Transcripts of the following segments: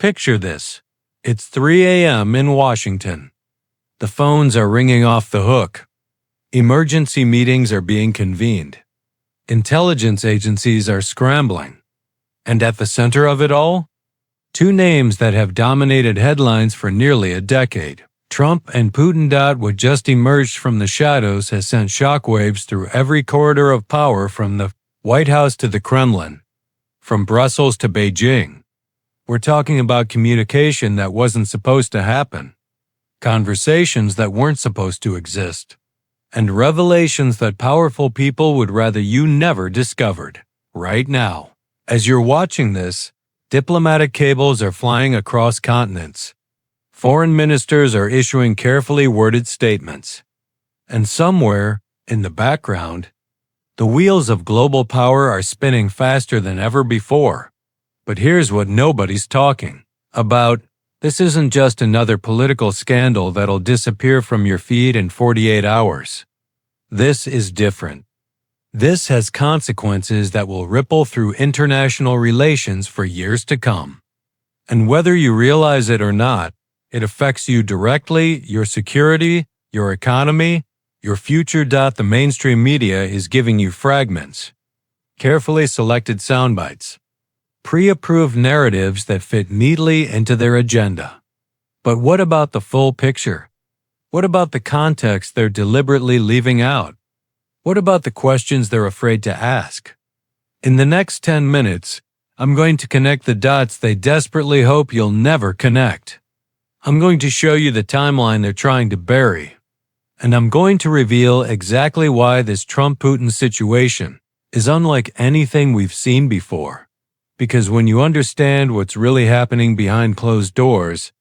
Picture this. It's 3 a.m. in Washington. The phones are ringing off the hook. Emergency meetings are being convened. Intelligence agencies are scrambling. And at the center of it all? Two names that have dominated headlines for nearly a decade. Trump and Putin. What just emerged from the shadows has sent shockwaves through every corridor of power, from the White House to the Kremlin, from Brussels to Beijing. We're talking about communication that wasn't supposed to happen, conversations that weren't supposed to exist, and revelations that powerful people would rather you never discovered. Right now, as you're watching this, diplomatic cables are flying across continents. Foreign ministers are issuing carefully worded statements. And somewhere, in the background, the wheels of global power are spinning faster than ever before. But here's what nobody's talking about. This isn't just another political scandal that'll disappear from your feed in 48 hours. This is different. This has consequences that will ripple through international relations for years to come. And whether you realize it or not, it affects you directly, your security, your economy, your future. The mainstream media is giving you fragments, carefully selected soundbites, pre-approved narratives that fit neatly into their agenda. But what about the full picture? What about the context they're deliberately leaving out? What about the questions they're afraid to ask? In the next 10 minutes, I'm going to connect the dots they desperately hope you'll never connect. I'm going to show you the timeline they're trying to bury. And I'm going to reveal exactly why this Trump-Putin situation is unlike anything we've seen before. Because when you understand what's really happening behind closed doors,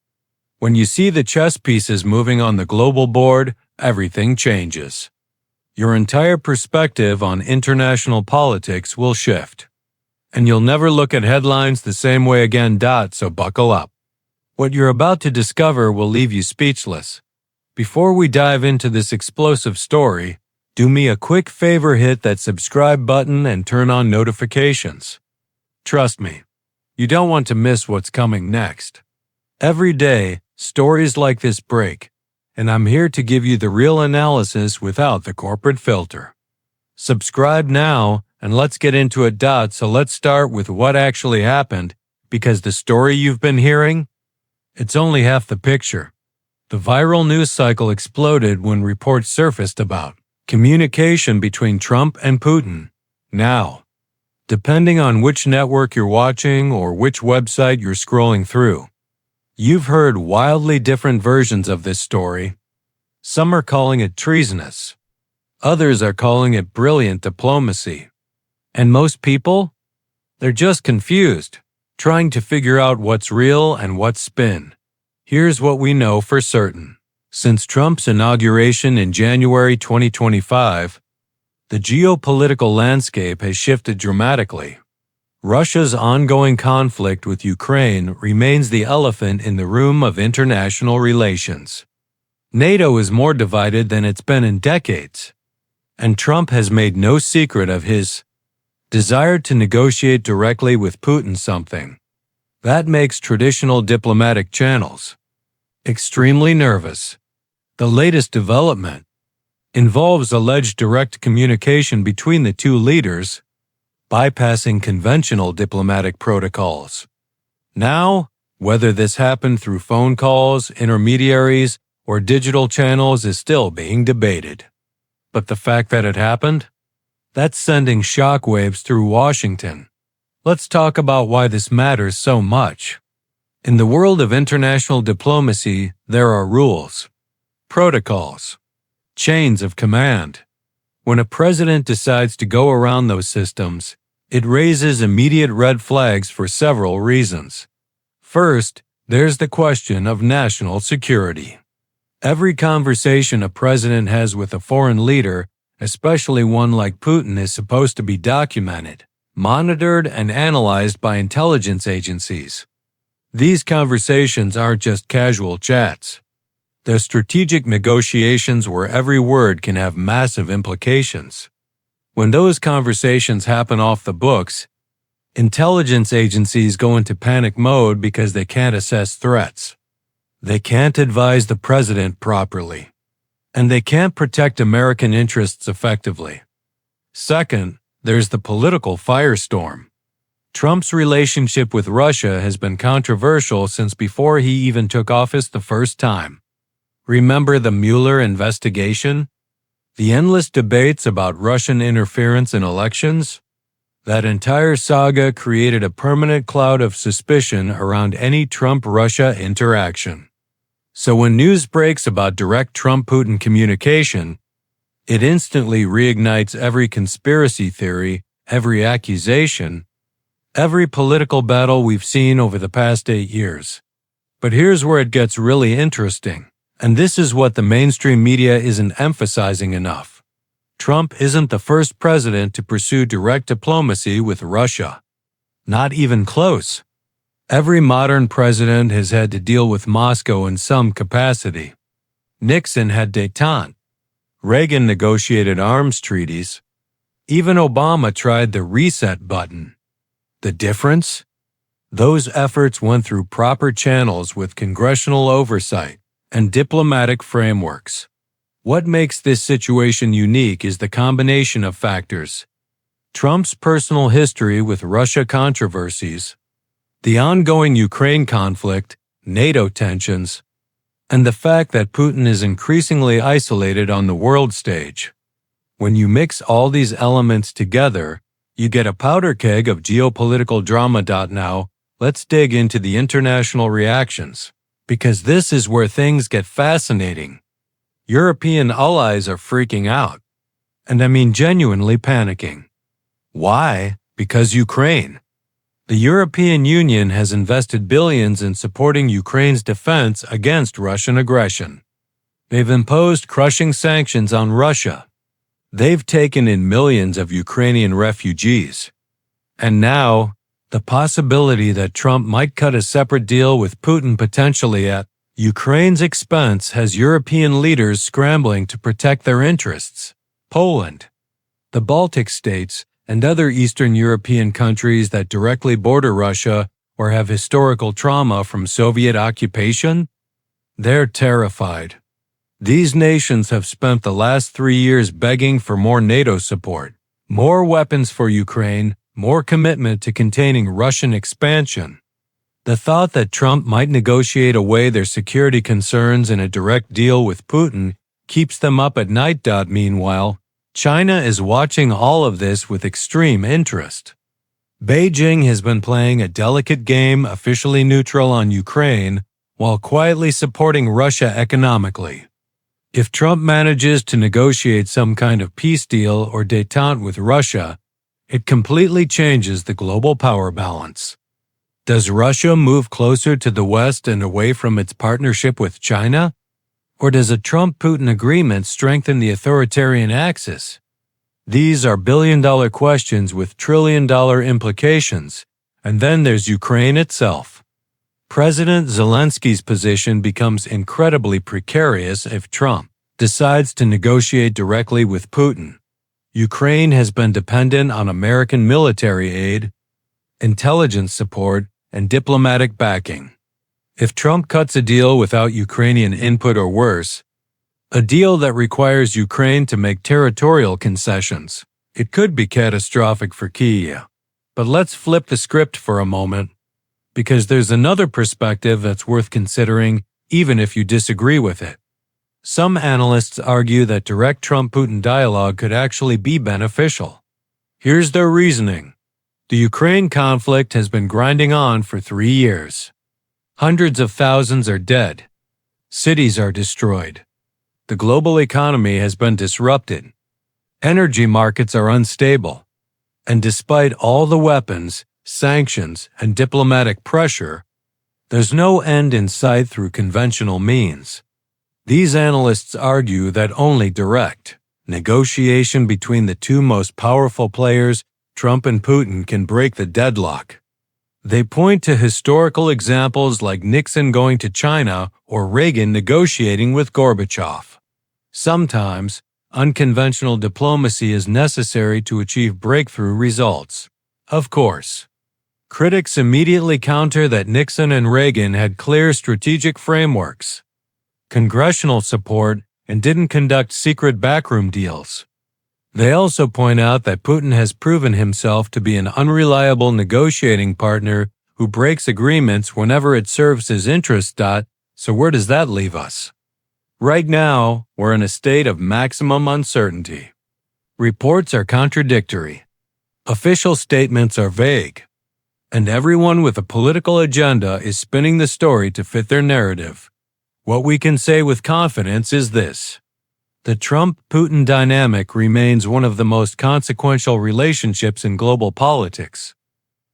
when you see the chess pieces moving on the global board, everything changes. Your entire perspective on international politics will shift. And you'll never look at headlines the same way again. So buckle up. What you're about to discover will leave you speechless. Before we dive into this explosive story, do me a quick favor: hit that subscribe button and turn on notifications. Trust me, you don't want to miss what's coming next. Every day, stories like this break, and I'm here to give you the real analysis without the corporate filter. Subscribe now, and let's get into it. So let's start with what actually happened, because the story you've been hearing, it's only half the picture. The viral news cycle exploded when reports surfaced about communication between Trump and Putin. Now, depending on which network you're watching or which website you're scrolling through, you've heard wildly different versions of this story. Some are calling it treasonous. Others are calling it brilliant diplomacy. And most people? They're just confused, trying to figure out what's real and what's spin. Here's what we know for certain. Since Trump's inauguration in January 2025, the geopolitical landscape has shifted dramatically. Russia's ongoing conflict with Ukraine remains the elephant in the room of international relations. NATO is more divided than it's been in decades, and Trump has made no secret of his desire to negotiate directly with Putin, something that makes traditional diplomatic channels extremely nervous. The latest development involves alleged direct communication between the two leaders, bypassing conventional diplomatic protocols. Now, whether this happened through phone calls, intermediaries, or digital channels is still being debated. But the fact that it happened? That's sending shockwaves through Washington. Let's talk about why this matters so much. In the world of international diplomacy, there are rules, protocols, chains of command. When a president decides to go around those systems, it raises immediate red flags for several reasons. First, there's the question of national security. Every conversation a president has with a foreign leader, especially one like Putin, is supposed to be documented, monitored, and analyzed by intelligence agencies. These conversations aren't just casual chats. They're strategic negotiations where every word can have massive implications. When those conversations happen off the books, Intelligence agencies go into panic mode because they can't assess threats. They can't advise the president properly. And they can't protect American interests effectively. Second, there's the political firestorm. Trump's relationship with Russia has been controversial since before he even took office the first time. Remember the Mueller investigation? The endless debates about Russian interference in elections? That entire saga created a permanent cloud of suspicion around any Trump-Russia interaction. So when news breaks about direct Trump-Putin communication, it instantly reignites every conspiracy theory, every accusation, every political battle we've seen over the past 8 years. But here's where it gets really interesting, and this is what the mainstream media isn't emphasizing enough. Trump isn't the first president to pursue direct diplomacy with Russia. Not even close. Every modern president has had to deal with Moscow in some capacity. Nixon had détente. Reagan negotiated arms treaties. Even Obama tried the reset button. The difference? Those efforts went through proper channels with congressional oversight and diplomatic frameworks. What makes this situation unique is the combination of factors. Trump's personal history with Russia controversies, the ongoing Ukraine conflict, NATO tensions, and the fact that Putin is increasingly isolated on the world stage. When you mix all these elements together, you get a powder keg of geopolitical drama. Now, let's dig into the international reactions, because this is where things get fascinating. European allies are freaking out. And I mean genuinely panicking. Why? Because Ukraine. The European Union has invested billions in supporting Ukraine's defense against Russian aggression. They've imposed crushing sanctions on Russia. They've taken in millions of Ukrainian refugees. And now, the possibility that Trump might cut a separate deal with Putin potentially at Ukraine's expense has European leaders scrambling to protect their interests. Poland, the Baltic states, and other Eastern European countries that directly border Russia or have historical trauma from Soviet occupation? They're terrified. These nations have spent the last 3 years begging for more NATO support, more weapons for Ukraine, more commitment to containing Russian expansion. The thought that Trump might negotiate away their security concerns in a direct deal with Putin keeps them up at night. Meanwhile, China is watching all of this with extreme interest. Beijing has been playing a delicate game officially neutral on Ukraine while quietly supporting Russia economically. If Trump manages to negotiate some kind of peace deal or détente with Russia, it completely changes the global power balance. Does Russia move closer to the West and away from its partnership with China? Or does a Trump-Putin agreement strengthen the authoritarian axis? These are billion-dollar questions with trillion-dollar implications, and then there's Ukraine itself. President Zelensky's position becomes incredibly precarious if Trump decides to negotiate directly with Putin. Ukraine has been dependent on American military aid, intelligence support, and diplomatic backing. If Trump cuts a deal without Ukrainian input or worse, a deal that requires Ukraine to make territorial concessions, it could be catastrophic for Kyiv. But let's flip the script for a moment, because there's another perspective that's worth considering even if you disagree with it. Some analysts argue that direct Trump-Putin dialogue could actually be beneficial. Here's their reasoning. The Ukraine conflict has been grinding on for 3 years. Hundreds of thousands are dead. Cities are destroyed. The global economy has been disrupted. Energy markets are unstable. And despite all the weapons, sanctions, and diplomatic pressure, there's no end in sight through conventional means. These analysts argue that only direct negotiation between the two most powerful players, Trump and Putin, can break the deadlock. They point to historical examples like Nixon going to China or Reagan negotiating with Gorbachev. Sometimes, unconventional diplomacy is necessary to achieve breakthrough results. Of course, Critics immediately counter that Nixon and Reagan had clear strategic frameworks, congressional support, and didn't conduct secret backroom deals. They also point out that Putin has proven himself to be an unreliable negotiating partner who breaks agreements whenever it serves his interests. So where does that leave us? Right now, we're in a state of maximum uncertainty. Reports are contradictory. Official statements are vague. And everyone with a political agenda is spinning the story to fit their narrative. What we can say with confidence is this: the Trump-Putin dynamic remains one of the most consequential relationships in global politics.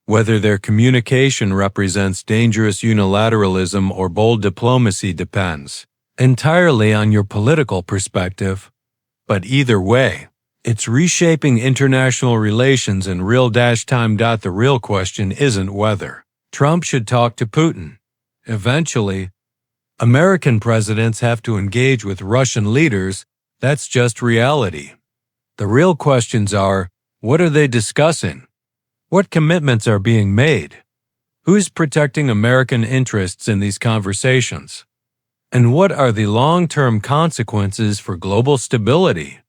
Whether their communication represents dangerous unilateralism or bold diplomacy depends entirely on your political perspective. But either way, it's reshaping international relations in real time. The real question isn't whether Trump should talk to Putin. Eventually, American presidents have to engage with Russian leaders. That's just reality. The real questions are, what are they discussing? What commitments are being made? Who's protecting American interests in these conversations? And what are the long-term consequences for global stability?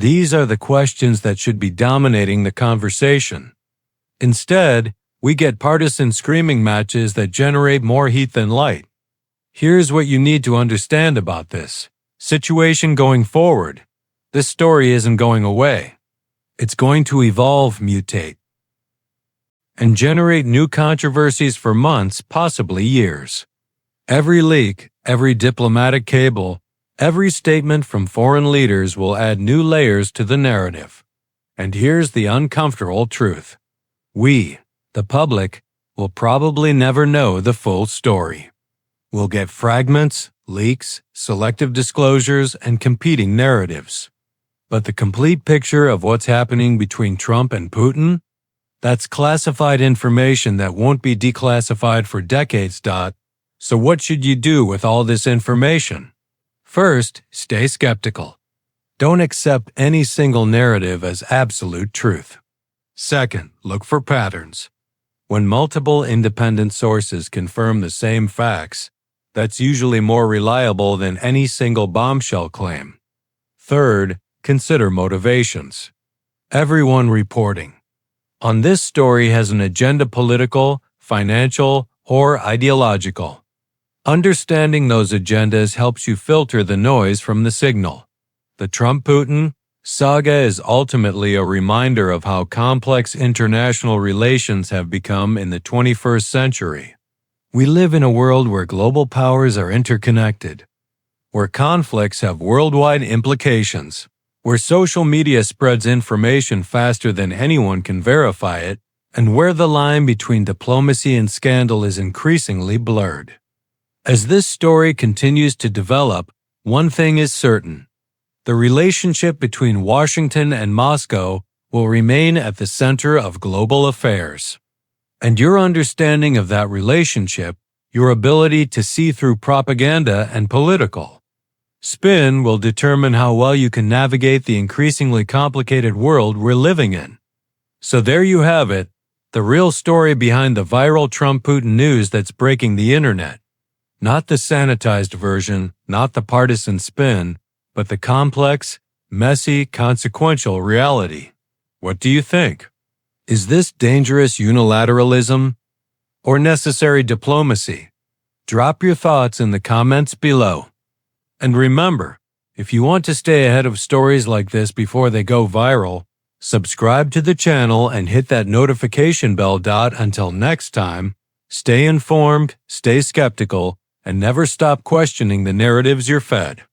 These are the questions that should be dominating the conversation. Instead, we get partisan screaming matches that generate more heat than light. Here's what you need to understand about this situation going forward. This story isn't going away. It's going to evolve, mutate, and generate new controversies for months, possibly years. Every leak, every diplomatic cable, every statement from foreign leaders will add new layers to the narrative. And here's the uncomfortable truth. We, the public, will probably never know the full story. We'll get fragments, leaks, selective disclosures, and competing narratives. But the complete picture of what's happening between Trump and Putin? That's classified information that won't be declassified for decades. So what should you do with all this information? First, stay skeptical. Don't accept any single narrative as absolute truth. Second, look for patterns. When multiple independent sources confirm the same facts, that's usually more reliable than any single bombshell claim. Third, consider motivations. Everyone reporting on this story has an agenda, political, financial, or ideological. Understanding those agendas helps you filter the noise from the signal. The Trump-Putin saga is ultimately a reminder of how complex international relations have become in the 21st century. We live in a world where global powers are interconnected, where conflicts have worldwide implications, where social media spreads information faster than anyone can verify it, and where the line between diplomacy and scandal is increasingly blurred. As this story continues to develop, one thing is certain: the relationship between Washington and Moscow will remain at the center of global affairs. And your understanding of that relationship, your ability to see through propaganda and political spin, will determine how well you can navigate the increasingly complicated world we're living in. So there you have it, the real story behind the viral Trump-Putin news that's breaking the internet. Not the sanitized version, not the partisan spin, but the complex, messy, consequential reality. What do you think? Is this dangerous unilateralism or necessary diplomacy? Drop your thoughts in the comments below. And remember, if you want to stay ahead of stories like this before they go viral, subscribe to the channel and hit that notification bell. Until next time, stay informed, stay skeptical, and never stop questioning the narratives you're fed.